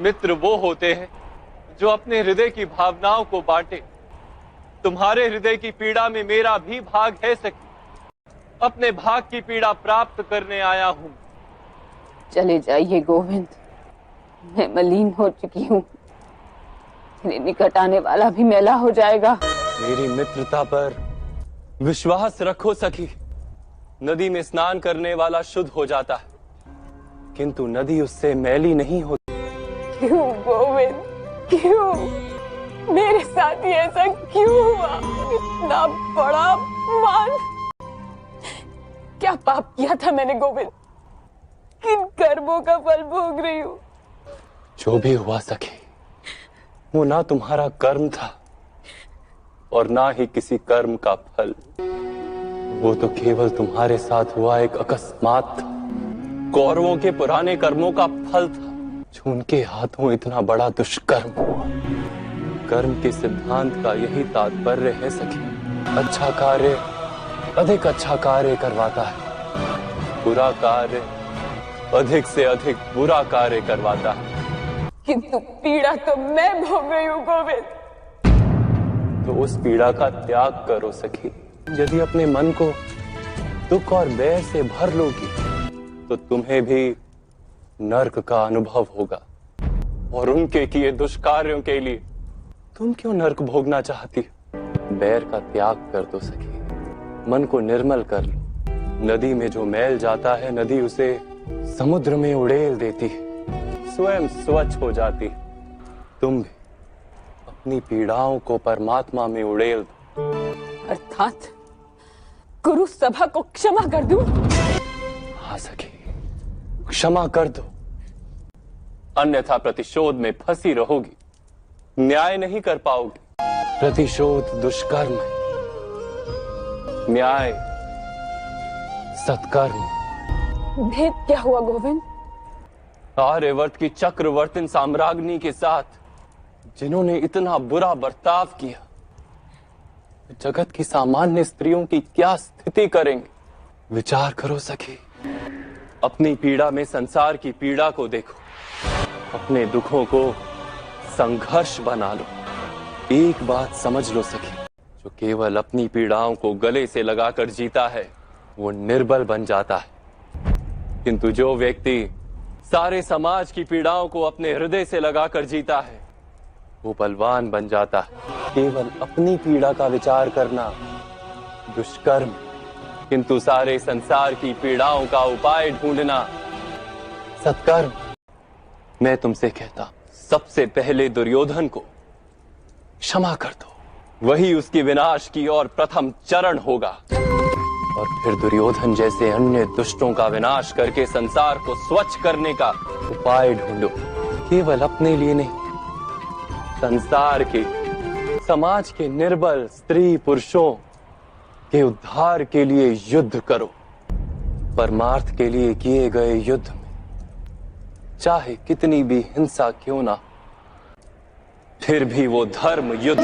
मित्र वो होते हैं जो अपने हृदय की भावनाओं को बांटे। तुम्हारे हृदय की पीड़ा में मेरा भी भाग है सखी। अपने भाग की पीड़ा प्राप्त करने आया हूं। चले जाइए गोविंद, मैं मलिन हो चुकी हूँ। मेरे निकट आने वाला भी मैला हो जाएगा। मेरी मित्रता पर विश्वास रखो सखी। नदी में स्नान करने वाला शुद्ध हो जाता है, किंतु नदी उससे मैली नहीं होती। क्यों गोविंद, क्यों मेरे साथ ही ऐसा क्यों हुआ? इतना बड़ा मान, क्या पाप किया था मैंने गोविंद? किन कर्मों का फल भोग रही हूँ? जो भी हुआ सखी, वो ना तुम्हारा कर्म था और ना ही किसी कर्म का फल। वो तो केवल तुम्हारे साथ हुआ एक अकस्मात था। कौरवों के पुराने कर्मों का फल था, जो उनके हाथों इतना बड़ा दुष्कर्म हुआ। कर्म के सिद्धांत का यही तात्पर्य है सखी। अच्छा कार्य अधिक अच्छा कार्य करवाता है, बुरा कार्य अधिक से अधिक बुरा कार्य करवाता है। किंतु पीड़ा तो मैं भोग रही हूँ गोविंद। तो उस पीड़ा का त्याग करो सखी। यदि अपने मन को दुख और बैर से भर लोगी तो तुम्हें भी नर्क का अनुभव होगा। और उनके किए दुष्कार्यों के लिए तुम क्यों नर्क भोगना चाहती? बैर का त्याग कर दो सखी, मन को निर्मल कर लो। नदी में जो मैल जाता है, नदी उसे समुद्र में उड़ेल देती है, स्वयं स्वच्छ हो जाती। तुम भी अपनी पीड़ाओं को परमात्मा में उड़ेल दो। अर्थात गुरु सभा को क्षमा कर दूं? हाँ सखी, क्षमा कर दो, अन्यथा प्रतिशोध में फंसी रहोगी, न्याय नहीं कर पाओगी। प्रतिशोध दुष्कर्म है, न्याय सत्कर्म। भेद क्या हुआ गोविंद? आर्यवर्त की चक्रवर्तिन साम्राज्ञी के साथ जिन्होंने इतना बुरा बर्ताव किया, जगत की सामान्य स्त्रियों की क्या स्थिति करेंगे? विचार करो सखी। अपनी पीड़ा में संसार की पीड़ा को देखो, अपने दुखों को संघर्ष बना लो। एक बात समझ लो सखी, जो केवल अपनी पीड़ाओं को गले से लगाकर जीता है वो निर्बल बन जाता है, किंतु जो व्यक्ति सारे समाज की पीड़ाओं को अपने हृदय से लगाकर जीता है वो बलवान बन जाता है। केवल अपनी पीड़ा का विचार करना दुष्कर्म, किंतु सारे संसार की पीड़ाओं का उपाय ढूंढना सत्कर्म। मैं तुमसे कहता, सबसे पहले दुर्योधन को क्षमा कर दो, वही उसकी विनाश की ओर प्रथम चरण होगा। और फिर दुर्योधन जैसे अन्य दुष्टों का विनाश करके संसार को स्वच्छ करने का उपाय ढूंढो। केवल अपने लिए नहीं, संसार के, समाज के निर्बल स्त्री पुरुषों के उद्धार के लिए युद्ध करो। परमार्थ के लिए किए गए युद्ध में चाहे कितनी भी हिंसा क्यों ना, फिर भी वो धर्म युद्ध।